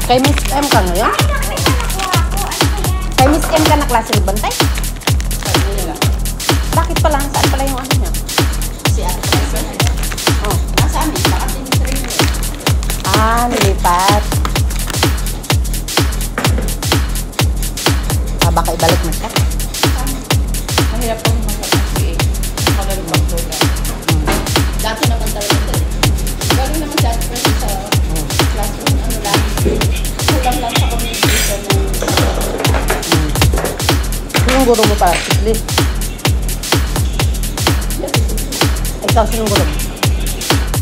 Kay Miss M ka ngayon? Kay Miss M ka na klase ni Bantay? Bakit pala? Saan pala yung ano niya? Si Ate Teresa. Oh, nasa amin. Bakit hindi sa rin yun? Ah, nilipat. Ah, baka ibalik mo siya? Mahirap pong mag-PA. Magaling pag-program. Dati naman talaga dali. Galing naman si Ate Teresa sa classroom. Ano lang. Kulang lang sa communication ng... Sinong guro mo para? Sigli? Ikaw, sinong guro mo?